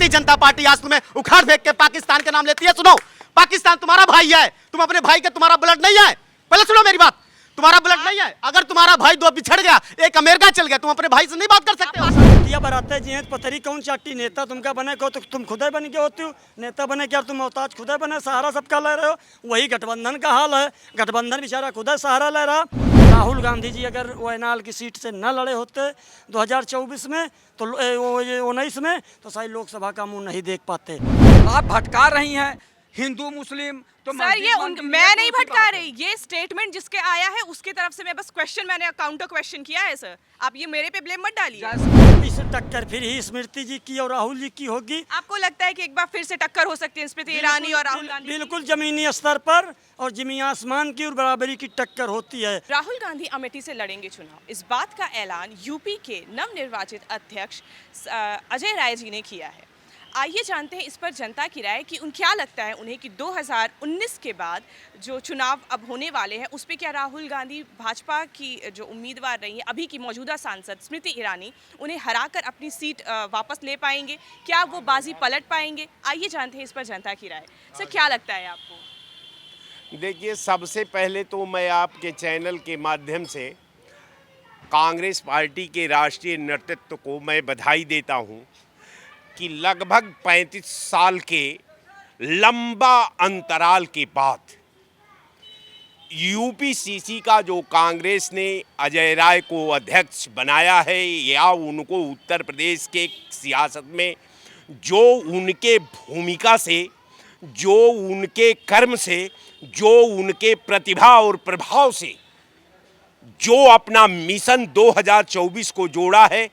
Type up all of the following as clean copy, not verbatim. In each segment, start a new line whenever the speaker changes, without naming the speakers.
Bharatiya Janata party आज तुम्हें उखाड़ फेंक के पाकिस्तान के नाम लेती है। सुनो, पाकिस्तान तुम्हारा भाई है, तुम अपने भाई के, तुम्हारा ब्लड नहीं है। पहले सुनो मेरी बात, तुम्हारा ब्लड नहीं है। अगर तुम्हारा भाई दो बिछड़ गया, एक अमेरिका चल गया, तुम अपने भाई से नहीं बात कर सकते हो।
बराते जी पतरी कौन चाटी नेता तुमका बने को, तो तुम खुद ही बन के होती हो नेता बने क्या, तुम मोहताज खुद ही बने, सहारा सबका ले रहे हो। वही गठबंधन का हाल है, गठबंधन बेचारा खुद ही सहारा ले रहा। राहुल गांधी जी अगर वायनाड की सीट से न लड़े होते 2024 में तो 19 में, तो शायद लोकसभा का मुंह नहीं देख पाते।
आप भटका रही हैं हिंदू मुस्लिम तो
सर ये मैं नहीं भटका रही, ये स्टेटमेंट जिसके आया है उसके तरफ से मैं बस क्वेश्चन, मैंने काउंटर क्वेश्चन किया है सर, आप ये मेरे पे ब्लेम मत डालिए।
इस टक्कर फिर ही स्मृति जी की और राहुल जी की होगी।
आपको लगता है कि एक बार फिर से टक्कर हो सकती है स्मृति ईरानी और राहुल गांधी?
बिल्कुल जमीनी स्तर पर और जमीन आसमान की और बराबरी की टक्कर होती है।
राहुल गांधी अमेठी से लड़ेंगे चुनाव, इस बात का ऐलान यूपी के नवनिर्वाचित अध्यक्ष अजय राय जी ने किया है। आइए जानते हैं इस पर जनता की राय कि क्या लगता है उन्हें कि 2019 के बाद जो चुनाव अब होने वाले हैं उस पर क्या राहुल गांधी भाजपा की जो उम्मीदवार रही है, अभी की मौजूदा सांसद स्मृति ईरानी, उन्हें हराकर अपनी सीट वापस ले पाएंगे, क्या वो बाजी पलट पाएंगे? आइए जानते हैं इस पर जनता की राय। सर क्या लगता है आपको?
देखिए, सबसे पहले तो मैं आपके चैनल के माध्यम से कांग्रेस पार्टी के राष्ट्रीय नेतृत्व को मैं बधाई देता हूं कि लगभग 35 साल के लंबा अंतराल के बाद यूपीसीसी का जो कांग्रेस ने अजय राय को अध्यक्ष बनाया है, या उनको उत्तर प्रदेश के सियासत में जो उनके भूमिका से, जो उनके कर्म से, जो उनके प्रतिभा और प्रभाव से जो अपना मिशन 2024 को जोड़ा है,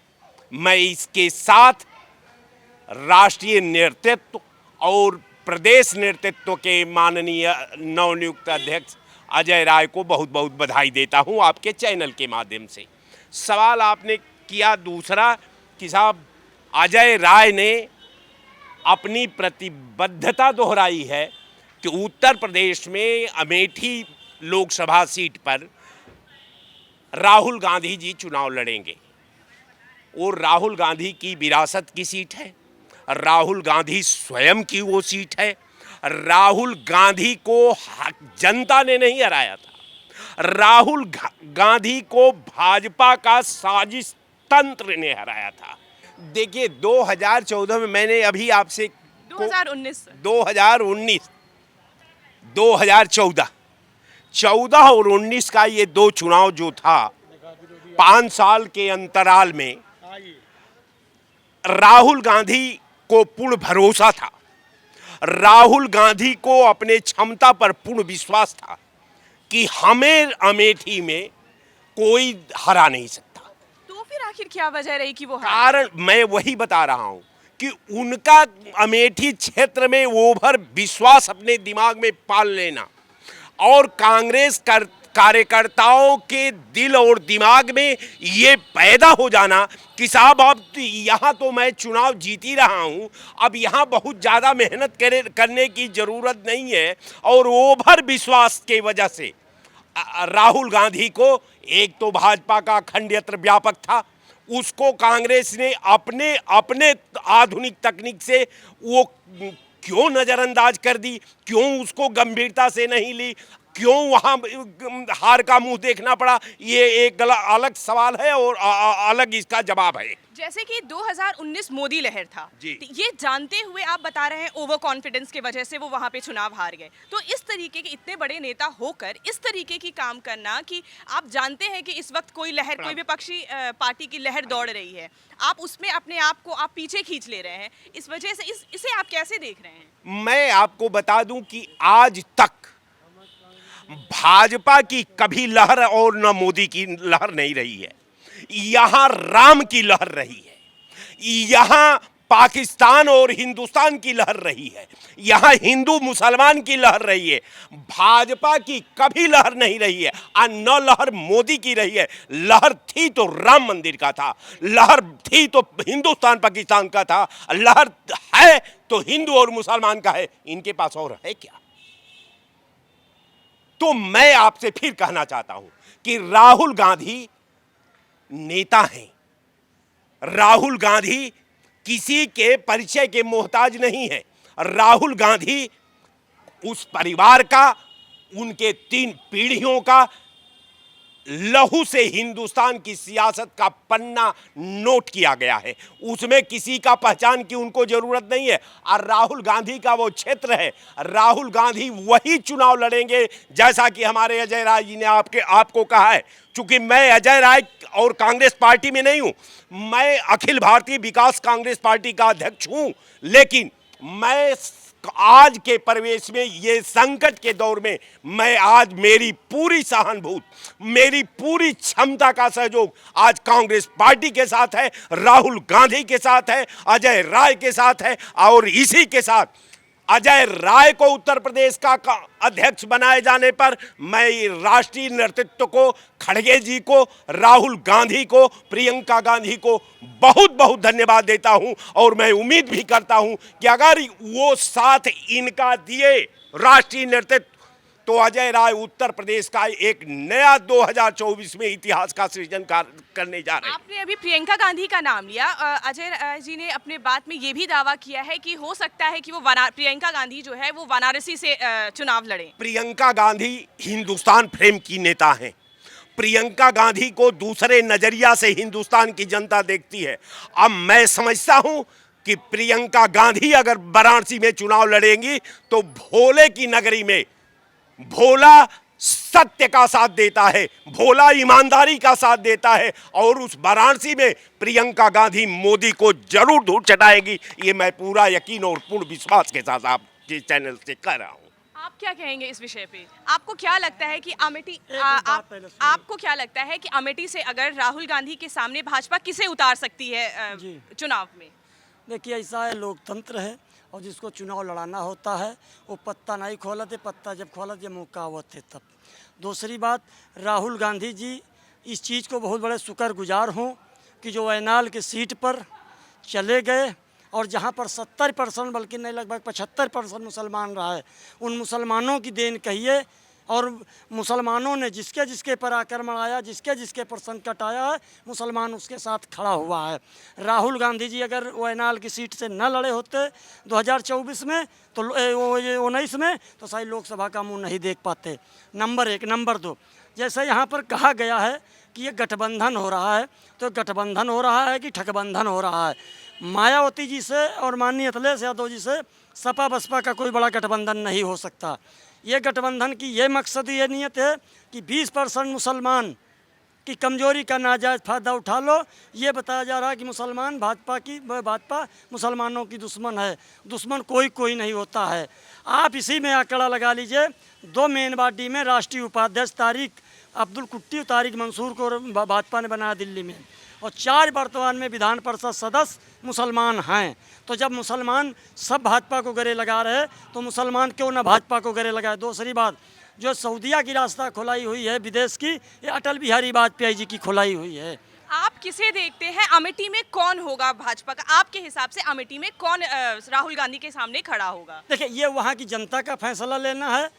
मैं इसके साथ राष्ट्रीय नेतृत्व और प्रदेश नेतृत्व के माननीय नवनियुक्त अध्यक्ष अजय राय को बहुत बहुत बधाई देता हूं आपके चैनल के माध्यम से। सवाल आपने किया दूसरा कि साहब अजय राय ने अपनी प्रतिबद्धता दोहराई है कि उत्तर प्रदेश में अमेठी लोकसभा सीट पर राहुल गांधी जी चुनाव लड़ेंगे। और राहुल गांधी की विरासत की सीट है, राहुल गांधी स्वयं की वो सीट है। राहुल गांधी को जनता ने नहीं हराया था, राहुल गांधी को भाजपा का साजिश तंत्र ने हराया था। देखिए 2014 में मैंने अभी आपसे
2019
14 और 19 का ये दो चुनाव जो था 5 साल के अंतराल में, राहुल गांधी को पूर्ण भरोसा था, राहुल गांधी को अपने क्षमता पर पूर्ण विश्वास था कि हमें अमेठी में कोई हरा नहीं सकता।
तो फिर आखिर क्या वजह रही कि वो
कारण मैं वही बता रहा हूं कि उनका अमेठी क्षेत्र में ओवर विश्वास अपने दिमाग में पाल लेना और कांग्रेस कार्यकर्ताओं के दिल और दिमाग में ये पैदा हो जाना कि साहब अब यहाँ तो मैं चुनाव जीत ही रहा हूँ, अब यहाँ बहुत ज़्यादा मेहनत करने की ज़रूरत नहीं है। और ओवर विश्वास के वजह से राहुल गांधी को, एक तो भाजपा का अखंड व्यापक था, उसको कांग्रेस ने अपने आधुनिक तकनीक से वो क्यों नज़रअंदाज कर दी, क्यों उसको गंभीरता से नहीं ली, क्यों वहाँ हार का मुंह देखना पड़ा, ये एक अलग सवाल है और अलग इसका जवाब है।
जैसे कि 2019 मोदी लहर था, ये जानते हुए आप बता रहे हैं ओवर कॉन्फिडेंस की वजह से वो वहाँ पे चुनाव हार गए। तो इस तरीके के इतने बड़े नेता होकर इस तरीके की काम करना कि आप जानते हैं कि इस वक्त कोई लहर, कोई विपक्षी पार्टी की लहर दौड़ रही है, आप उसमें अपने आप को आप पीछे खींच ले रहे हैं, इस वजह से इसे आप कैसे देख रहे हैं?
मैं आपको बता दूं कि आज तक भाजपा की कभी लहर और न मोदी की लहर नहीं रही है, यहां राम की लहर रही है, यहां पाकिस्तान और हिंदुस्तान की लहर रही है, यहां हिंदू मुसलमान की लहर रही है। भाजपा की कभी लहर नहीं रही है और न लहर मोदी की रही है। लहर थी तो राम मंदिर का था, लहर थी तो हिंदुस्तान पाकिस्तान का था, लहर है तो हिंदू और मुसलमान का है। इनके पास और है क्या? तो मैं आपसे फिर कहना चाहता हूं कि राहुल गांधी नेता हैं, राहुल गांधी किसी के परिचय के मोहताज नहीं है। राहुल गांधी उस परिवार का, उनके 3 पीढ़ियों का लहू से हिंदुस्तान की सियासत का पन्ना नोट किया गया है। उसमें किसी का पहचान की उनको जरूरत नहीं है। और राहुल गांधी का वो क्षेत्र है, राहुल गांधी वही चुनाव लड़ेंगे जैसा कि हमारे अजय राय जी ने आपको कहा है। चूंकि मैं अजय राय और कांग्रेस पार्टी में नहीं हूं, मैं अखिल भारतीय विकास कांग्रेस पार्टी का अध्यक्ष हूं, लेकिन मैं आज के परिवेश में, ये संकट के दौर में, मैं आज मेरी पूरी सहानुभूति, मेरी पूरी क्षमता का सहयोग आज कांग्रेस पार्टी के साथ है, राहुल गांधी के साथ है, अजय राय के साथ है। और इसी के साथ अजय राय को उत्तर प्रदेश का अध्यक्ष बनाए जाने पर मैं राष्ट्रीय नेतृत्व को, खड़गे जी को, राहुल गांधी को, प्रियंका गांधी को बहुत बहुत धन्यवाद देता हूं। और मैं उम्मीद भी करता हूं कि अगर वो साथ इनका दिए राष्ट्रीय नेतृत्व, तो अजय राय उत्तर प्रदेश का एक नया 2024 में इतिहास का सृजन करने जा रहे हैं।
आपने अभी प्रियंका गांधी का नाम लिया। अजय राय जी ने अपने बात में ये भी दावा किया है कि हो सकता है कि वो प्रियंका गांधी जो है वो वाराणसी से चुनाव लड़े।
प्रियंका गांधी हिंदुस्तान फ्रेम की नेता हैं। प्रियंका गांधी को दूसरे नजरिया से हिंदुस्तान की जनता देखती है। अब मैं समझता हूं कि प्रियंका गांधी अगर वाराणसी में चुनाव लड़ेंगी तो भोले की नगरी में भोला सत्य का साथ देता है, भोला ईमानदारी का साथ देता है, और उस वाराणसी में प्रियंका गांधी मोदी को जरूर धूल चटाएगी। ये मैं पूरा यकीन और पूर्ण विश्वास के साथ आपके चैनल से कह रहा हूं।
आप क्या कहेंगे इस विषय पे? आपको क्या लगता है कि आपको क्या लगता है कि अमेठी से अगर राहुल गांधी के सामने भाजपा किसे उतार सकती है चुनाव में?
देखिए, ऐसा है, लोकतंत्र है और जिसको चुनाव लड़ाना होता है वो पत्ता नहीं खोलते, पत्ता जब खोलते मौका होते तब। दूसरी बात, राहुल गांधी जी इस चीज़ को बहुत बड़े शुक्रगुजार हों कि जो वैनाल की सीट पर चले गए और जहाँ पर 70% बल्कि नहीं लगभग 75% मुसलमान रहा है, उन मुसलमानों की देन कहिए। और मुसलमानों ने जिसके जिसके पर आक्रमण आया, जिसके जिसके पर संकट आया है, मुसलमान उसके साथ खड़ा हुआ है। राहुल गांधी जी अगर वैनाल की सीट से न लड़े होते 2024 में तो 19 में, तो शायद लोकसभा का मुंह नहीं देख पाते। नंबर 1। नंबर 2, जैसे यहाँ पर कहा गया है कि ये गठबंधन हो रहा है, तो गठबंधन हो रहा है कि ठगबंधन हो रहा है? मायावती जी से और माननीय अखिलेश यादव जी से सपा बसपा का कोई बड़ा गठबंधन नहीं हो सकता। ये गठबंधन की ये मकसद, ये नियत है कि 20% मुसलमान की कमजोरी का नाजायज़ फ़ायदा उठा लो। ये बताया जा रहा है कि मुसलमान भाजपा मुसलमानों की दुश्मन है। दुश्मन कोई नहीं होता है। आप इसी में आंकड़ा लगा लीजिए, 2 मेनबाडी में राष्ट्रीय उपाध्यक्ष तारिक अब्दुल कुट्टी और तारिक मंसूर को भाजपा ने बनाया दिल्ली में, और 4 वर्तमान में विधान परिषद सदस्य मुसलमान हैं। तो जब मुसलमान सब भाजपा को गले लगा रहे तो मुसलमान क्यों ना भाजपा को गले लगाए? दूसरी बात, जो सऊदीया की रास्ता खुलाई हुई है विदेश की, ये अटल बिहारी वाजपेयी जी की खुलाई हुई है।
आप किसे देखते हैं अमेठी में कौन होगा भाजपा का? आपके हिसाब से अमेठी में कौन राहुल गांधी के सामने खड़ा होगा?
देखिए, ये वहाँ की जनता का फैसला लेना है।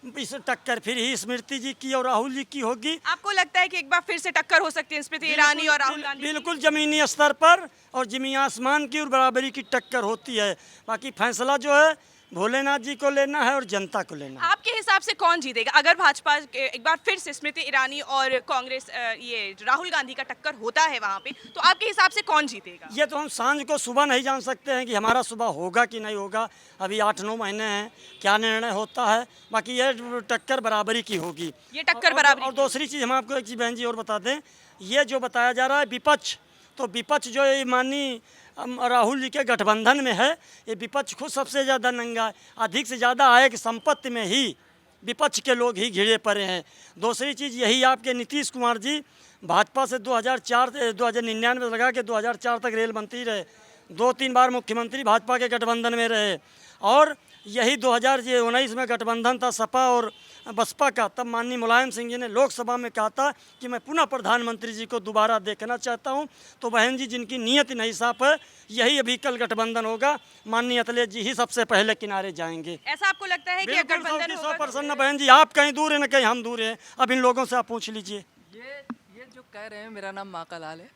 इस टक्कर फिर ही स्मृति जी की और राहुल जी की होगी।
आपको लगता है कि एक बार फिर से टक्कर हो सकती है स्मृति ईरानी और राहुल गांधी?
बिल्कुल ज़मीनी स्तर पर और ज़मीन आसमान की और बराबरी की टक्कर होती है। बाकी फैसला जो है भोलेनाथ जी को लेना है और जनता को लेना है।
आपके हिसाब से कौन जीतेगा अगर भाजपा एक बार फिर से स्मृति ईरानी और कांग्रेस ये राहुल गांधी का टक्कर होता है वहाँ पे, तो आपके हिसाब से कौन जीतेगा?
ये तो हम सांझ को सुबह नहीं जान सकते हैं कि हमारा सुबह होगा कि नहीं होगा। अभी 8-9 महीने हैं, क्या निर्णय होता है। बाकी ये टक्कर बराबरी की होगी।
ये टक्कर बराबरी।
और दूसरी चीज़ हम आपको एक चीज़ बहन जी और बता दें, ये जो बताया जा रहा है विपक्ष, तो विपक्ष जो ये माननीय राहुल जी के गठबंधन में है, ये विपक्ष खुद सबसे ज़्यादा नंगा है। अधिक से ज़्यादा आय की संपत्ति में ही विपक्ष के लोग ही घिरे पड़े हैं। दूसरी चीज़ यही, आपके नीतीश कुमार जी भाजपा से 1999 से लगा के 2004 तक रेल मंत्री रहे, 2-3 बार मुख्यमंत्री भाजपा के गठबंधन में रहे। और यही 2019 में गठबंधन था सपा और बसपा का, तब माननीय मुलायम सिंह जी ने लोकसभा में कहा था कि मैं पुनः प्रधानमंत्री जी को दोबारा देखना चाहता हूं। तो बहन जी, जिनकी नीयत नहीं साफ है, यही अभी कल गठबंधन होगा। माननीय अखिलेश जी ही सबसे पहले किनारे जाएंगे।
ऐसा आपको लगता है कि गठबंधन होगा?
100% न बहन जी, आप कहीं दूर है न कहीं हम दूर हैं। अब इन लोगों से आप पूछ लीजिए।
ये जो कह रहे हैं, मेरा नाम माका लाल है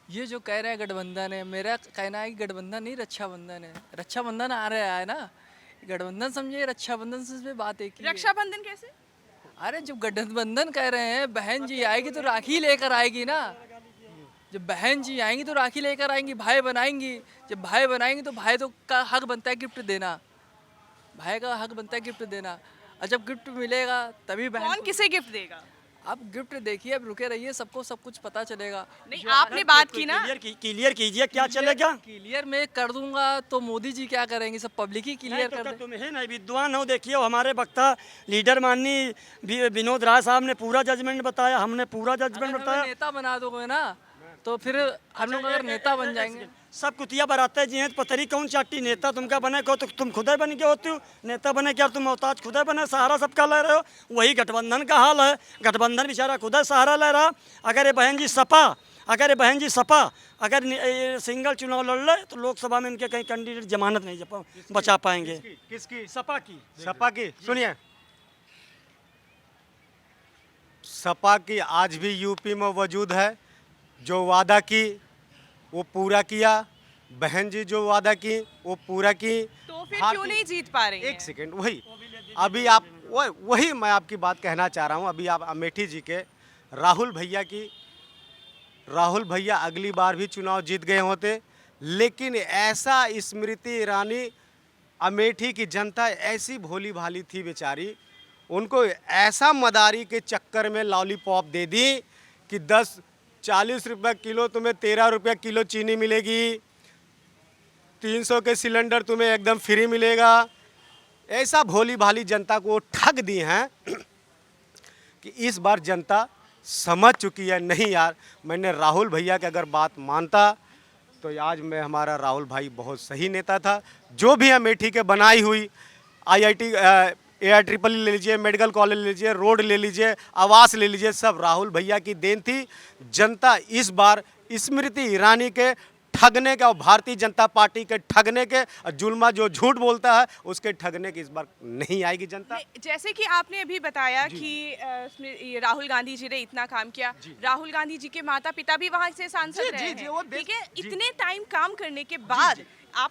ये जो कह रहे हैं गठबंधन है, मेरा कहना है कि गठबंधन नहीं रक्षाबंधन है। रक्षाबंधन आ रहा है ना, गठबंधन समझे, रक्षाबंधन से बात एक ही है।
रक्षाबंधन कैसे?
अरे जब गठबंधन कह रहे हैं, बहन जी आएगी तो राखी लेकर आएगी ना। जब बहन जी आएंगी तो राखी लेकर आएंगी, भाई बनाएंगी। जब भाई बनाएंगी तो भाई तो का हक बनता है गिफ्ट देना, भाई का हक बनता है गिफ्ट देना। और जब गिफ्ट मिलेगा तभी बहन
कौन किसे गिफ्ट देगा?
अब गिफ्ट देखिए, अब रुके रहिए, सबको सब कुछ पता चलेगा।
नहीं, आपने बात की ना।
क्लियर कीजिए क्या चलेगा।
क्लियर मैं कर दूंगा तो मोदी जी क्या करेंगे? सब पब्लिक ही क्लियर कर दे।
तुम है नहीं विद्वान हो, देखिए वो हमारे वक्ता लीडर माननीय विनोद राय साहब ने पूरा जजमेंट बताया, हमने पूरा जजमेंट
अगर
बताया।
हमें नेता बना दोगे ना तो फिर हम लोग अगर नेता बन जाएंगे।
सब कुतिया बराते जी हैं, पतरी कौन चाटी नेता तुमका बने को, तो तुम खुद ही बन के होती हो नेता बने क्या? तुम मोहताज खुद ही बने, सहारा सबका ले रहे हो। वही गठबंधन का हाल है, गठबंधन बेचारा खुद ही सहारा ले रहा। अगर ये बहन जी सपा अगर सिंगल चुनाव लड़ ले तो लोकसभा में इनके कहीं कैंडिडेट जमानत नहीं बचा पाएंगे।
किसकी?
सपा की।
सपा की सुनिए, सपा की आज भी यूपी में वजूद है। जो वादा की वो पूरा किया, बहन जी जो वादा की वो पूरा की।
तो फिर क्यों नहीं जीत पा रही हैं?
एक सेकंड, वही अभी आप वही मैं आपकी बात कहना चाह रहा हूँ। अभी आप अमेठी जी के राहुल भैया अगली बार भी चुनाव जीत गए होते, लेकिन ऐसा स्मृति ईरानी, अमेठी की जनता ऐसी भोली भाली थी बेचारी, उनको ऐसा मदारी के चक्कर में लॉलीपॉप दे दी कि 40 रुपये किलो तुम्हें 13 रुपये किलो चीनी मिलेगी, 300 के सिलेंडर तुम्हें एकदम फ्री मिलेगा। ऐसा भोली भाली जनता को ठग दी हैं कि इस बार जनता समझ चुकी है। नहीं यार, मैंने राहुल भैया की अगर बात मानता तो आज मैं, हमारा राहुल भाई बहुत सही नेता था। जो भी अमेठी के बनाई हुई IIT AIEEE ले लीजिए, मेडिकल कॉलेज ले लीजिए, रोड ले लीजिए, आवास ले लीजिए, सब राहुल भैया की देन थी। जनता इस बार स्मृति ईरानी के ठगने के और भारतीय जनता पार्टी के ठगने के, जुल्मा जो झूठ बोलता है उसके ठगने की इस बार नहीं आएगी जनता।
जैसे कि आपने अभी बताया कि राहुल गांधी जी ने इतना काम किया, राहुल गांधी जी के माता पिता भी वहाँ से सांसद रहे हैं, ठीक है। इतने टाइम काम करने के बाद आप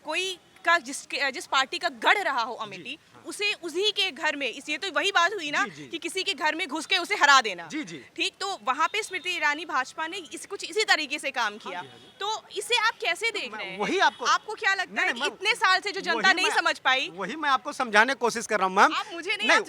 कोई का जिस पार्टी का गढ़ रहा हो अमेठी, उसे उसी के घर में, ये तो वही बात हुई ना कि किसी के घर में घुस के उसे हरा देना। ठीक, तो वहाँ पे स्मृति ईरानी भाजपा ने कुछ इसी तरीके से काम किया। तो इसे आप कैसे देख रहे हैं?
वही आपको
क्या लगता है कि इतने साल से जो जनता नहीं समझ पाई?
वही मैं आपको समझाने की कोशिश कर रहा हूँ मैम।
आप मुझे नहीं, आप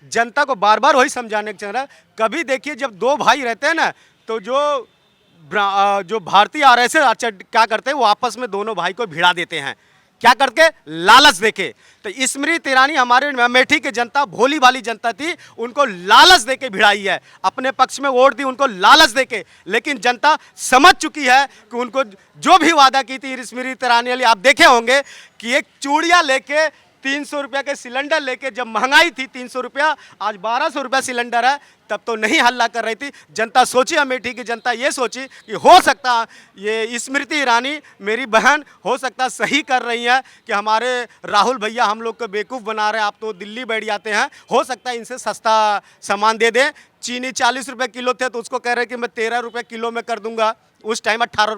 जनता को बार बार वही समझाने की चल रहा है। कभी देखिए जब दो भाई रहते हैं ना, तो जो भारतीय RSS अच्छा क्या करते हैं, वो आपस में दोनों भाई को भिड़ा देते हैं। क्या करके? लालच देके। तो स्मृति ईरानी हमारे अमेठी की जनता भोली भाली जनता थी, उनको लालच देके भिड़ाई है, अपने पक्ष में वोट दी उनको लालच देके। लेकिन जनता समझ चुकी है कि उनको जो भी वादा की थी स्मृति ईरानी वाली, आप देखे होंगे कि एक चूड़ियाँ लेके 300 रुपये के सिलेंडर लेके, जब महंगाई थी 300 रुपया, आज 1200 रुपया सिलेंडर है, तब तो नहीं हल्ला कर रही थी जनता। सोची, अमेठी की जनता ये सोची कि हो सकता ये स्मृति ईरानी मेरी बहन हो सकता सही कर रही हैं कि हमारे राहुल भैया हम लोग को बेवकूफ़ बना रहे हैं, आप तो दिल्ली बैठ जाते हैं, हो सकता है इनसे सस्ता सामान दे दें। चीनी 40 रुपये किलो थे तो उसको कह रहे कि मैं 13 रुपये किलो में कर दूंगा। उस टाइम 18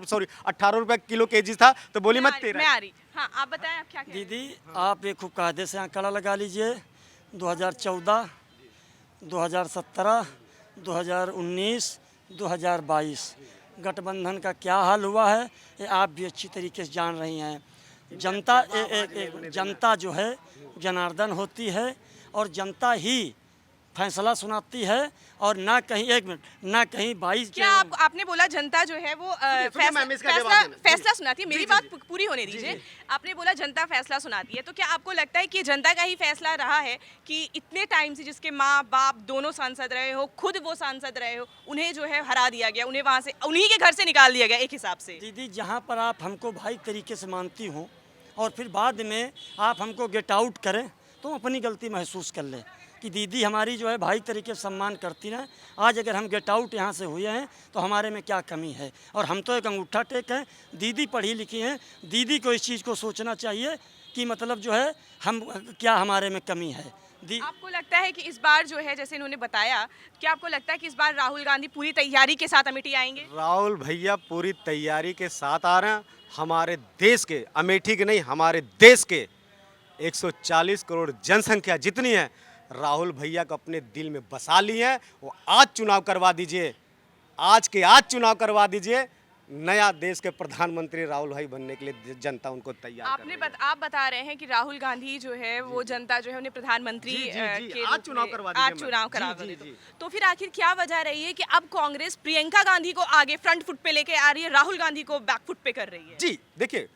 रुपये किलो केजी था, तो बोली मैं 13।
मैं आ रही। हाँ, आप बताएं आप क्या कह रहे हैं?
दीदी आप एक खूब कायदे से आंकड़ा लगा लीजिए। 2014, 2017, 2019, 2022 गठबंधन का क्या हाल हुआ है ये आप भी अच्छी तरीके से जान रही हैं। जनता जो है जनार्दन होती है और जनता ही फैसला सुनाती है, और ना कहीं, एक मिनट, ना कहीं 22।
क्या आपने बोला जनता जो है वो फैसला सुनाती है? मेरी बात पूरी होने दीजिए। आपने बोला जनता फैसला सुनाती है, तो क्या आपको लगता है कि जनता का ही फैसला रहा है कि इतने टाइम से जिसके माँ बाप दोनों सांसद रहे हो, खुद वो सांसद रहे हो, उन्हें जो है हरा दिया गया, उन्हें वहाँ से, उन्हीं के घर से निकाल दिया गया एक हिसाब से?
दीदी जहाँ पर आप हमको भाई तरीके से मानती हो और फिर बाद में आप हमको गेट आउट करें, तो अपनी गलती महसूस कर लें कि दीदी हमारी जो है भाई तरीके से सम्मान करती हैं। आज अगर हम गेट आउट यहाँ से हुए हैं तो हमारे में क्या कमी है? और हम तो एक अंगूठा टेक हैं, दीदी पढ़ी लिखी हैं, दीदी को इस चीज़ को सोचना चाहिए कि मतलब जो है हम क्या हमारे में कमी है।
आपको लगता है कि इस बार जो है, जैसे इन्होंने बताया, क्या आपको लगता है कि इस बार राहुल गांधी पूरी तैयारी के साथ अमेठी आएंगे?
राहुल भैया पूरी तैयारी के साथ आ रहे हैं। हमारे देश के, अमेठी के नहीं, हमारे देश के 140 करोड़ जनसंख्या जितनी है, राहुल भैया को अपने दिल में बसा ली है। वो आज चुनाव करवा दीजिए, आज के आज चुनाव करवा दीजिए। नया देश के प्रधानमंत्री राहुल भाई बनने के लिए जनता उनको तैयार कर रही है।
आप बता रहे हैं कि राहुल गांधी जो है वो जनता जो है उन्हें प्रधानमंत्री
जी,
के
आज
रूप
चुनाव
में-
करवा
आज
दीजिए
चुनाव
मैम।
करा
जी,
दे
जी, जी।
तो फिर आखिर क्या वजह रही है कि अब कांग्रेस प्रियंका गांधी को आगे फ्रंट फुट पे लेके आ रही है, राहुल गांधी को बैक फुट पे कर रही है?
जी देखिए,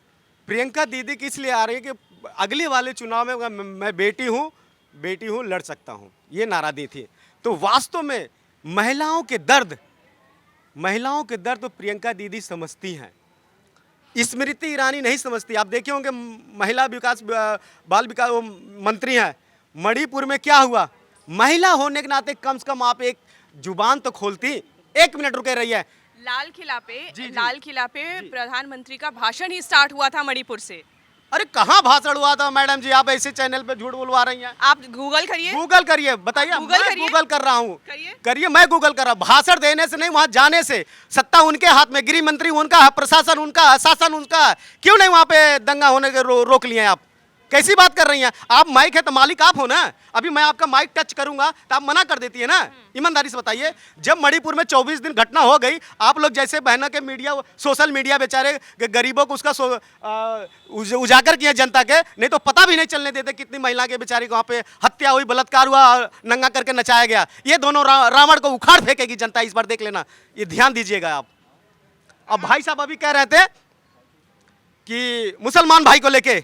प्रियंका दीदी किस लिए आ रही है कि अगले वाले चुनाव में मैं बेटी हूँ, लड़ सकता हूँ, ये नारा दी थी। तो वास्तव में महिलाओं के दर्द तो प्रियंका दीदी समझती हैं, स्मृति ईरानी नहीं समझती। आप देखे होंगे महिला विकास बाल विकास वो मंत्री हैं, मणिपुर में क्या हुआ? महिला होने के नाते कम से कम आप एक जुबान तो खोलती। 1 मिनट रुके रहिए।
लाल किला पे प्रधानमंत्री का भाषण ही स्टार्ट हुआ था मणिपुर से।
अरे कहाँ भाषण हुआ था मैडम जी? आप ऐसे चैनल पे झूठ बोलवा रही हैं।
आप गूगल करिए,
गूगल करिए, बताइए।
गूगल
मैं
करिए।
गूगल कर रहा हूँ,
करिए।
करिए। मैं गूगल कर रहा हूँ। भाषण देने से नहीं, वहां जाने से। सत्ता उनके हाथ में, गृह मंत्री उनका है, प्रशासन उनका है, शासन उनका है। क्यों नहीं वहां पे दंगा होने के रोक लिए आप? कैसी बात कर रही हैं आप? माइक है तो मालिक आप हो ना। अभी मैं आपका माइक टच करूंगा तो आप मना कर देती है ना। ईमानदारी से बताइए, जब मणिपुर में 24 दिन घटना हो गई, आप लोग जैसे बहनों के मीडिया, सोशल मीडिया बेचारे गरीबों को उसका उजागर किया जनता के, नहीं तो पता भी नहीं चलने देते कितनी महिला के बेचारी को वहाँ पे हत्या हुई, बलात्कार हुआ, नंगा करके नचाया गया। ये दोनों रावण को उखाड़ फेंकेगी जनता, इस बार देख लेना, ये ध्यान दीजिएगा आप। अब भाई साहब अभी कह रहे थे कि मुसलमान भाई को लेके,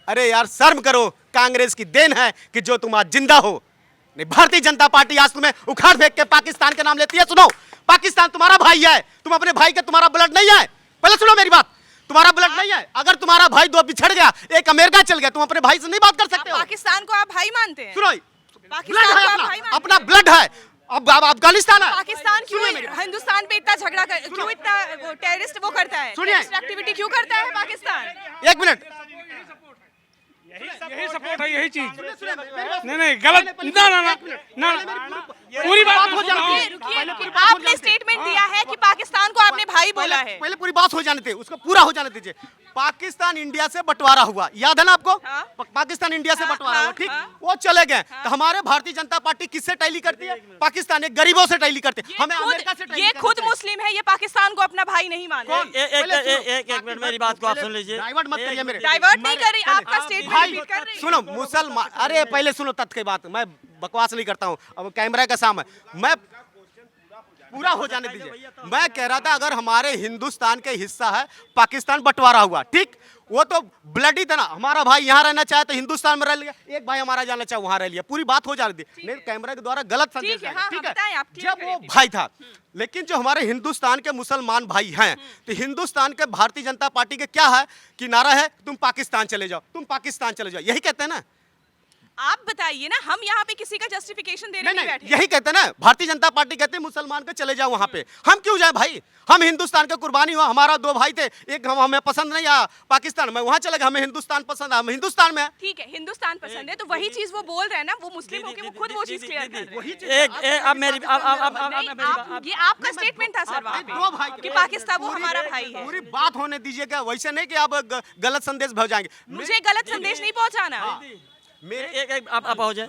अरे यार शर्म करो, कांग्रेस की देन है कि जो तुम आज जिंदा हो। नहीं, भारतीय जनता पार्टी आज तुम्हें उखाड़ फेंक के पाकिस्तान के नाम लेती है। सुनो, पाकिस्तान तुम्हारा भाई है, तुम अपने भाई के, तुम्हारा ब्लड नहीं है। पहले सुनो मेरी बात, तुम्हारा ब्लड नहीं है। अगर तुम्हारा भाई 2 बिछड़ गया, एक अमेरिका चल गया, तुम अपने भाई से नहीं बात कर सकते हो।
पाकिस्तान को आप भाई मानते हैं?
सुनो,
पाकिस्तान
ब्लड है
को आप भाई
अपना,
मानते
अपना ब्लड है। अब अफगानिस्तान है।
पाकिस्तान क्यों
सुनिए मेरी बात।
हिंदुस्तान पे इतना झगड़ा क्यों इतना वो टेररिस्ट वो करता है?
सुनिए।
टेररिस्ट एक्टिविटी क्यों करता है पाकिस्तान?
1 मिनट।
यही सपोर्ट है, यही चीज। नहीं गलत, ना पूरी बात हो
रुकिए, रुकिए। आपने स्टेटमेंट दिया है कि पाकिस्तान को आपने भाई बोला है।
पहले पूरी बात हो जाने दे, उसको पूरा हो जाने दीजिए। पाकिस्तान इंडिया से बंटवारा हुआ, याद है ना आपको?
हाँ।
पाकिस्तान इंडिया से
हाँ,
बंटवारा हुआ, ठीक?
हाँ।
वो चले गए। तो हमारे भारतीय जनता पार्टी किससे टैली करती है? पाकिस्तान एक गरीबों से टैली करती है। हमें अमेरिका से टैली
ये
करना
खुद
चाहिए।
मुस्लिम है, ये पाकिस्तान को अपना भाई नहीं मानते।
कौन?
एक मिनट मेरी बात को आप सुन लीजिए।
डाइवर्ट मत करिए मेरे।
डाइवर्ट नहीं कर रही, आपका स्टेटमेंट
भाई
रिपीट कर रही है।
सुनो, मुसलमान, अरे पहले सुनो तथ्य की बात। मैं बकवास नहीं करता हूँ, अब कैमरा का सामने मैं पूरा हो जाने दीजिए। मैं कह रहा था, अगर हमारे हिंदुस्तान के हिस्सा है, पाकिस्तान बंटवारा हुआ, ठीक? वो तो ब्लडी था ना। हमारा भाई यहाँ रहना चाहे तो हिंदुस्तान में रह लिया, एक भाई हमारा जाना चाहे वहां रह लिया, पूरी बात हो जा रही थी। नहीं, कैमरा के द्वारा गलत संदेश
ठीक है,
जाएगा,
हाँ,
ठीक
हाँ, बताएं, आप
है?
clear
जब वो
करिए।
भाई था, लेकिन जो हमारे हिंदुस्तान के मुसलमान भाई हैं, तो हिंदुस्तान के भारतीय जनता पार्टी के क्या है कि नारा है, तुम पाकिस्तान चले जाओ, तुम पाकिस्तान चले जाओ, यही कहते हैं ना।
आप बताइए ना, हम यहाँ पे किसी का जस्टिफिकेशन देने
नहीं
नहीं
नहीं,
बैठे।
यही कहते हैं ना, भारतीय जनता पार्टी कहते हैं मुसलमान को चले जाओ वहां पे। हम क्यों जाए भाई? हम हिंदुस्तान का कुर्बानी हुआ, हमारा 2 भाई थे, एक हमें पसंद नहीं आया पाकिस्तान में, वहां चले गए। हमें हिंदुस्तान पसंद है, हम हिंदुस्तान में हैं।
ठीक है, हिंदुस्तान पसंद है तो वही चीज वो बोल रहे हैं ना, वो मुस्लिम होके वो खुद वो चीज क्लियर कर रहे हैं।
एक अब मेरी
नहीं, ये आपका स्टेटमेंट था सर वहाँ
दो भाई
पे कि पाकिस्तान वो हमारा भाई है।
पूरी बात होने दीजिएगा, वैसे नहीं कि आप गलत संदेश भेजाएंगे।
मुझे गलत संदेश नहीं पहुंचाना।
एक आप हो जाए।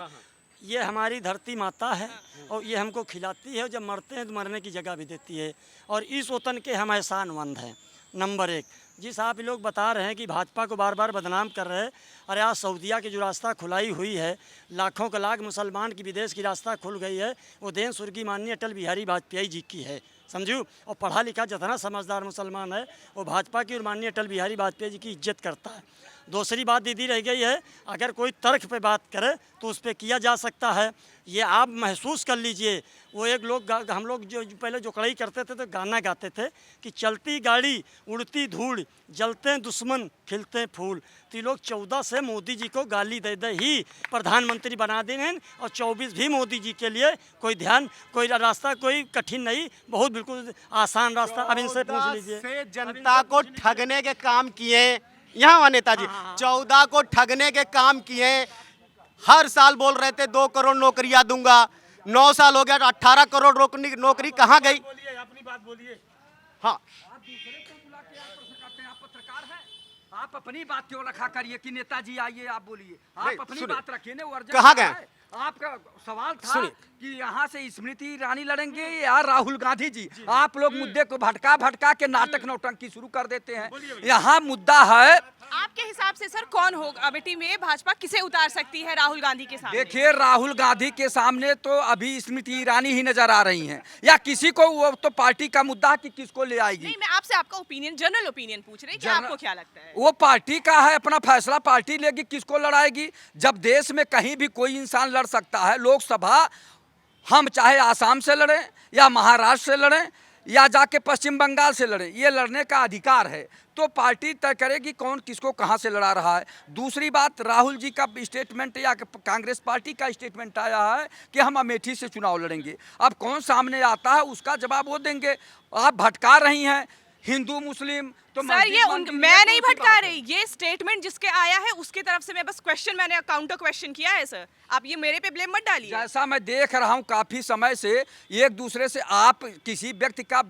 ये हमारी धरती माता है और ये हमको खिलाती है, जब मरते हैं तो मरने की जगह भी देती है, और इस वतन के हम एहसानमंद हैं। नंबर 1, जिस आप लोग बता रहे हैं कि भाजपा को बार बार बदनाम कर रहे हैं, अरे आज सऊदीया की जो रास्ता खुलाई हुई है, लाखों का लाख मुसलमान की विदेश की रास्ता खुल गई है, वो देन स्वर्गीय माननीय अटल बिहारी वाजपेयी जी की है, समझू। और पढ़ा लिखा जितना समझदार मुसलमान है वो भाजपा की और माननीय अटल बिहारी वाजपेयी जी की इज्जत करता है। दूसरी बात दीदी रह गई है, अगर कोई तर्क पे बात करे तो उस पर किया जा सकता है। ये आप महसूस कर लीजिए, वो एक लोग हम लोग जो पहले जो कड़ाई करते थे तो गाना गाते थे कि चलती गाड़ी उड़ती धूल, जलते दुश्मन खिलते फूल। तो ये लोग 14 से मोदी जी को गाली दे दे ही प्रधानमंत्री बना देंगे, और 24 भी मोदी जी के लिए कोई ध्यान, कोई रास्ता कोई कठिन नहीं, बहुत बिल्कुल आसान रास्ता। अब इनसे पूछ लीजिए।
से जनता को ठगने के काम किए यहाँ नेताजी, 14 को ठगने के काम किए। हर साल बोल रहे थे 2 करोड़ नौकरियां दूंगा, 9 साल हो गया तो 18 करोड़ नौकरी कहाँ गई?
अपनी बात बोलिए।
हाँ,
आप दूसरे को बुला के आप प्रश्न करते हैं, आप पत्रकार हैं, आप अपनी बात क्यों रखा करिए कि नेताजी आइए आप बोलिए, आप
नहीं,
अपनी
सुनिए।
बात रखिए ना। वो अर्जेंट
कहाँ
क्या
गए?
है? आपका सवाल था
सुनिए।
कि यहाँ से स्मृति ईरानी लड़ेंगे या राहुल गांधी जी। आप लोग मुद्दे को भटका भटका के नाटक नौटंकी शुरू कर देते हैं। यहाँ मुद्दा है,
आपके हिसाब से सर कौन होगा अमेठी में, भाजपा किसे उतार सकती है राहुल गांधी के सामने?
देखिए राहुल गांधी के सामने तो अभी स्मृति ईरानी ही नजर आ रही हैं, या किसी को, वो तो पार्टी का मुद्दा है कि किसको ले आएगी।
नहीं, मैं आपसे आपका ओपिनियन, जनरल ओपिनियन पूछ रही कि
जनरल-
आपको क्या लगता है?
वो पार्टी का है, अपना फैसला पार्टी लेगी किसको लड़ाएगी। जब देश में कहीं भी कोई इंसान लड़ सकता है, लोकसभा हम चाहे आसाम से लड़ें या महाराष्ट्र से लड़ें या जाके पश्चिम बंगाल से लड़ें, ये लड़ने का अधिकार है। तो पार्टी तय करेगी कौन किसको कहाँ से लड़ा रहा है। दूसरी बात, राहुल जी का स्टेटमेंट या कांग्रेस पार्टी का स्टेटमेंट आया है कि हम अमेठी से चुनाव लड़ेंगे। अब कौन सामने आता है उसका जवाब वो देंगे। आप भटका रही हैं हिंदू मुस्लिम तो
सर
मस्जिद
ये
मंदिर,
मैं नहीं
कौन सी
भटका
बात है?
रही, ये स्टेटमेंट जिसके आया है उसकी तरफ से मैं बस क्वेश्चन, मैंने काउंटर क्वेश्चन किया है सर, आप ये मेरे पे ब्लेम मत डालिए।
जैसा मैं देख रहा हूँ काफी समय से एक दूसरे से, आप किसी व्यक्ति का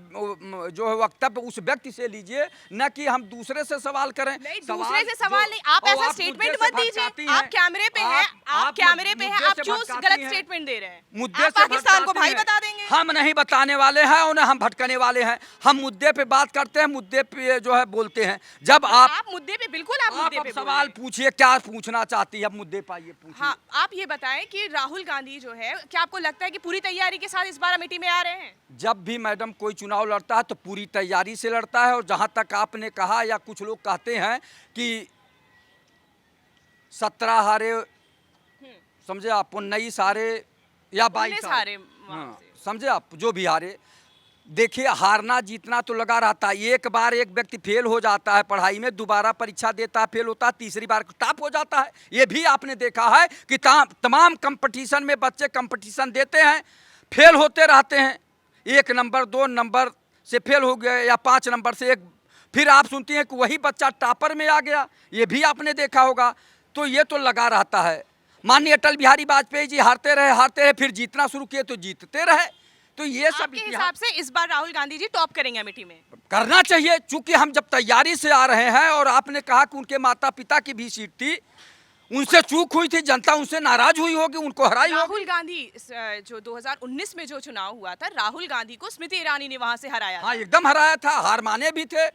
जो है वक्तव्य उस व्यक्ति से लीजिए, न कि हम दूसरे से सवाल करें।
नहीं, दूसरे से सवाल नहीं, आप
और
ऐसा
मुद्दे
स्टेटमेंट
से
मत दीजिए।
भटकाती
आप
हैं।
कैमरे पे हैं, आप कैमरे पे हैं,
मुद्दे
आप
से
चूज
भटकाती
गलत
हैं।
स्टेटमेंट दे रहे हैं।
मुद्दे
आप
से
पाकिस्तान को
भटकाती
भाई
हैं।
बता देंगे?
हम नहीं बताने वाले हैं और न हम भटकने वाले हैं। हम मुद्दे पे बात करते हैं, मुद्दे पे जो है बोलते हैं। जब
आप मुद्दे पे, बिल्कुल आप
आप
मुद्दे
अब
पे
सवाल
बोलिए।
पूछिए, क्या पूछना चाहती है, अब मुद्दे पे आइए पूछिए।
हाँ, आप ये बताएं कि राहुल गांधी जो है, क्या आपको लगता है कि पूरी तैयारी के साथ इस बार अमेठी में आ रहे हैं?
जब भी मैडम कोई चुनाव लड़ता है तो पूरी तैयारी से लड़ता है। और जहां तक आपने कहा या कुछ लोग कहते हैं कि 17 हारे, समझे आप, 19 हारे या 22
19 हारे वहाँ
हाँ,
से।
समझे आप, जो भी हारे। देखिए हारना जीतना तो लगा रहता है। एक बार एक व्यक्ति फेल हो जाता है पढ़ाई में, दोबारा परीक्षा देता है, फेल होता है, तीसरी बार टॉप हो जाता है। ये भी आपने देखा है कि तमाम कंपटीशन में बच्चे कंपटीशन देते हैं, फेल होते रहते हैं। 1 नंबर 2 नंबर से फेल हो गए या 5 नंबर से एक, फिर आप सुनती हैं कि वही बच्चा टॉपर में आ गया। ये भी आपने देखा होगा। तो ये तो लगा रहता है। माननीय अटल बिहारी वाजपेयी जी हारते रहे, फिर जीतना शुरू किए तो जीतते रहे। तो ये सब
आपके हिसाब से इस बार राहुल गांधी जी टॉप करेंगे अमेठी में?
करना चाहिए, चूंकि हम जब तैयारी से आ रहे हैं। और आपने कहा कि उनके माता पिता की भी सीट थी, उनसे चूक हुई थी, जनता उनसे नाराज हुई होगी, उनको हराई होगी।
राहुल गांधी जो 2019 में जो चुनाव हुआ था, राहुल गांधी को स्मृति ईरानी ने वहां से हराया
हाँ
था।
एकदम हराया था, हार माने भी थे।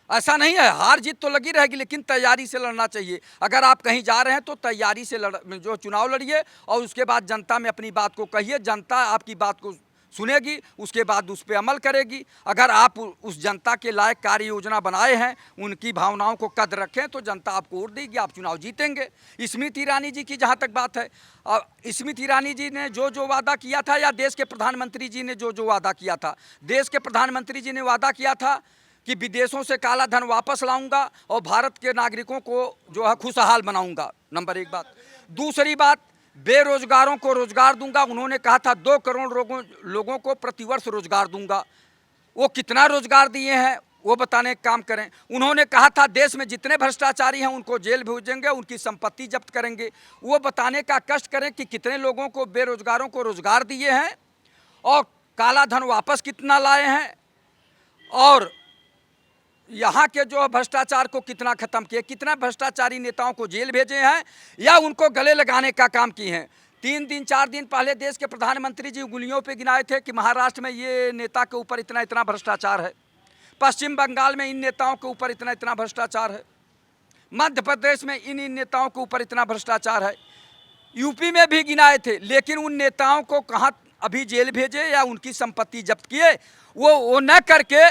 ऐसा नहीं है, हार जीत तो लगी रहेगी, लेकिन तैयारी से लड़ना चाहिए। अगर आप कहीं जा रहे हैं तो तैयारी से जो चुनाव लड़िए और उसके बाद जनता में अपनी बात को कहिए। जनता आपकी बात को सुनेगी, उसके बाद उस पर अमल करेगी। अगर आप उस जनता के लायक कार्य योजना बनाए हैं, उनकी भावनाओं को कद्र रखें, तो जनता आपको वोट देगी, आप चुनाव जीतेंगे। स्मृति ईरानी जी की जहाँ तक बात है, स्मृति ईरानी जी ने जो जो वादा किया था, या देश के प्रधानमंत्री जी ने जो जो वादा किया था, देश के प्रधानमंत्री जी ने वादा किया था कि विदेशों से काला धन वापस लाऊंगा और भारत के नागरिकों को जो है खुशहाल बनाऊंगा, नंबर 1 बात। दूसरी बात, बेरोजगारों को रोजगार दूंगा। उन्होंने कहा था 2 करोड़ लोगों को प्रतिवर्ष रोजगार दूंगा। वो कितना रोजगार दिए हैं वो बताने का काम करें। उन्होंने कहा था देश में जितने भ्रष्टाचारी हैं उनको जेल भेजेंगे, उनकी संपत्ति जब्त करेंगे। वो बताने का कष्ट करें कि कितने लोगों को, बेरोजगारों को रोजगार दिए हैं और काला धन वापस कितना लाए हैं, और यहाँ के जो भ्रष्टाचार को कितना खत्म किए, कितना भ्रष्टाचारी नेताओं को जेल भेजे हैं या उनको गले लगाने का काम किए हैं। 3 दिन 4 दिन पहले देश के प्रधानमंत्री जी उंगलियों पे गिनाए थे कि महाराष्ट्र में ये नेता के ऊपर इतना इतना भ्रष्टाचार है, पश्चिम बंगाल में इन नेताओं के ऊपर इतना इतना भ्रष्टाचार है, मध्य प्रदेश में इन नेताओं के ऊपर इतना भ्रष्टाचार है, यूपी में भी गिनाए थे। लेकिन उन नेताओं को कहाँ अभी जेल भेजे या उनकी संपत्ति जब्त किए, वो न करके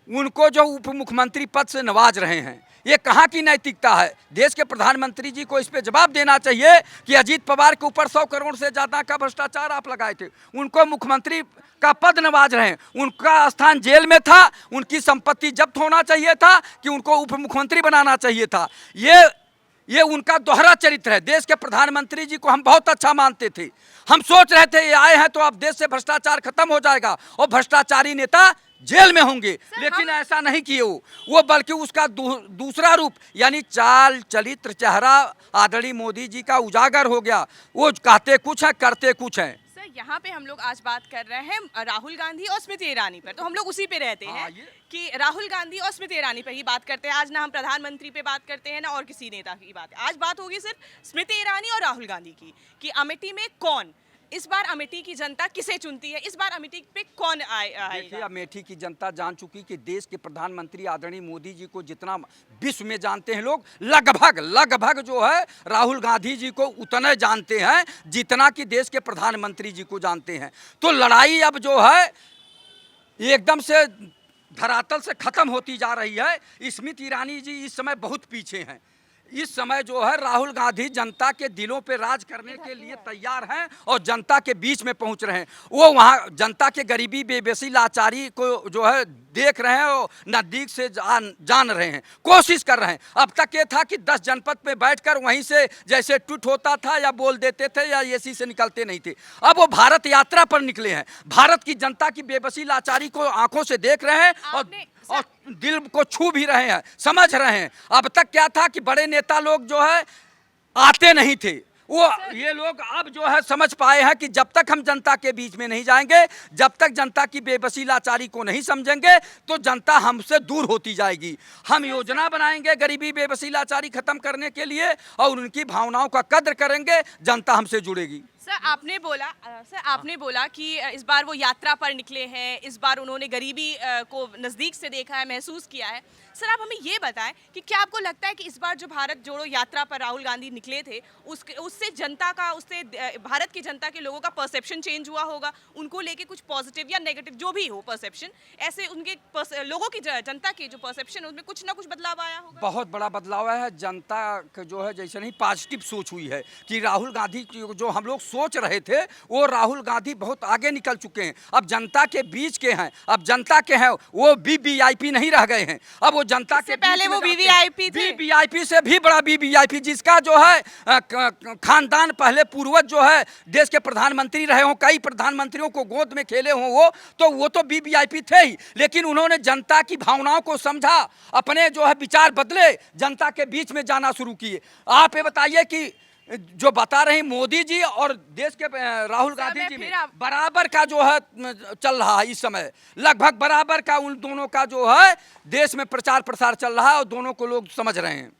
उनको जो उप मुख्यमंत्री पद से नवाज रहे हैं। ये कहाँ की नैतिकता है? देश के प्रधानमंत्री जी को इस पे जवाब देना चाहिए कि अजीत पवार के ऊपर 100 करोड़ से ज़्यादा का भ्रष्टाचार आप लगाए थे, उनको मुख्यमंत्री का पद नवाज रहे हैं, उनका स्थान जेल में था, उनकी संपत्ति जब्त होना चाहिए था कि उनको उप मुख्यमंत्री बनाना चाहिए था। ये उनका दोहरा चरित्र है। देश के प्रधानमंत्री जी को हम बहुत अच्छा मानते थे, हम सोच रहे थे ये आए हैं तो अब देश से भ्रष्टाचार खत्म हो जाएगा और भ्रष्टाचारी नेता जेल में होंगे, लेकिन ऐसा नहीं किए वो बल्कि उसका दूसरा रूप यानी चाल चरित्र चेहरा आदरणीय मोदी जी का उजागर हो गया। वो कहते कुछ है करते कुछ है।
सर यहाँ पे हम लोग आज बात कर रहे हैं राहुल गांधी और स्मृति ईरानी पर, तो हम लोग उसी पे रहते हैं कि राहुल गांधी और स्मृति ईरानी पर ही बात करते हैं। आज ना हम प्रधानमंत्री पे बात करते हैं ना और किसी नेता की बात है। आज बात होगी सिर्फ स्मृति ईरानी और राहुल गांधी की कि अमेठी में कौन, इस बार अमेठी की जनता किसे चुनती है, इस बार अमेठी पे कौन आएगा।
देखिए, अमेठी की जनता जान चुकी कि देश के प्रधानमंत्री आदरणीय मोदी जी को जितना विश्व में जानते हैं लोग, लगभग जो है राहुल गांधी जी को उतने जानते हैं जितना कि देश के प्रधानमंत्री जी को जानते हैं। तो लड़ाई अब जो है एकदम से धरातल से खत्म होती जा रही है। स्मृति ईरानी जी इस समय बहुत पीछे हैं। इस समय जो है राहुल गांधी जनता के दिलों पे राज करने के लिए तैयार हैं और जनता के बीच में पहुंच रहे हैं। वो वहाँ जनता के गरीबी बेबसी लाचारी को जो है देख रहे हैं और नज़दीक से जान रहे हैं, कोशिश कर रहे हैं। अब तक ये था कि 10 जनपद पे बैठकर वहीं से जैसे ट्वीट होता था या बोल देते थे या एसी से निकलते नहीं थे। अब वो भारत यात्रा पर निकले हैं, भारत की जनता की बेबसी लाचारी को आंखों से देख रहे हैं और दिल को छू भी रहे हैं, समझ रहे हैं। अब तक क्या था कि बड़े नेता लोग जो है आते नहीं थे, वो ये लोग अब जो है समझ पाए हैं कि जब तक हम जनता के बीच में नहीं जाएंगे, जब तक जनता की बेबसी लाचारी को नहीं समझेंगे तो जनता हमसे दूर होती जाएगी। हम योजना बनाएंगे गरीबी बेबसी लाचारी खत्म करने के लिए और उनकी भावनाओं का कद्र करेंगे, जनता हमसे जुड़ेगी।
सर आपने बोला कि इस बार वो यात्रा पर निकले हैं, इस बार उन्होंने गरीबी को नज़दीक से देखा है, महसूस किया है। सर आप हमें ये बताएं कि क्या आपको लगता है कि इस बार जो भारत जोड़ो यात्रा पर राहुल गांधी निकले थे उससे जनता का, उससे भारत की जनता के लोगों का परसेप्शन चेंज हुआ होगा, उनको लेके कुछ पॉजिटिव या नेगेटिव जो भी हो परसेप्शन, ऐसे उनके लोगों की जनता की जो परसेप्शन उसमें कुछ ना कुछ बदलाव आया होगा?
बहुत बड़ा बदलाव है। जनता का जो है जैसे नहीं पॉजिटिव सोच हुई है कि राहुल गांधी जो हम लोग सोच रहे थे वो राहुल गांधी बहुत आगे निकल चुके हैं। अब जनता के बीच के हैं, अब जनता के हैं, वो वीवीआईपी नहीं रह गए हैं। अब वो जनता के
पहले वो वीवीआईपी थे,
वीवीआईपी से भी बड़ा वीवीआईपी, जिसका जो है खानदान पहले पूर्वज जो है देश के प्रधानमंत्री रहे हों, कई प्रधानमंत्रियों को गोद में खेले हों, वो तो वीवीआईपी थे ही, लेकिन उन्होंने जनता की भावनाओं को समझा, अपने जो है विचार बदले, जनता के बीच में जाना शुरू किए। आप ये बताइए कि जो बता रहे मोदी जी और देश के राहुल गांधी जी में बराबर का जो है चल रहा है, इस समय लगभग बराबर का उन दोनों का जो है देश में प्रचार प्रसार चल रहा है और दोनों को लोग समझ रहे हैं।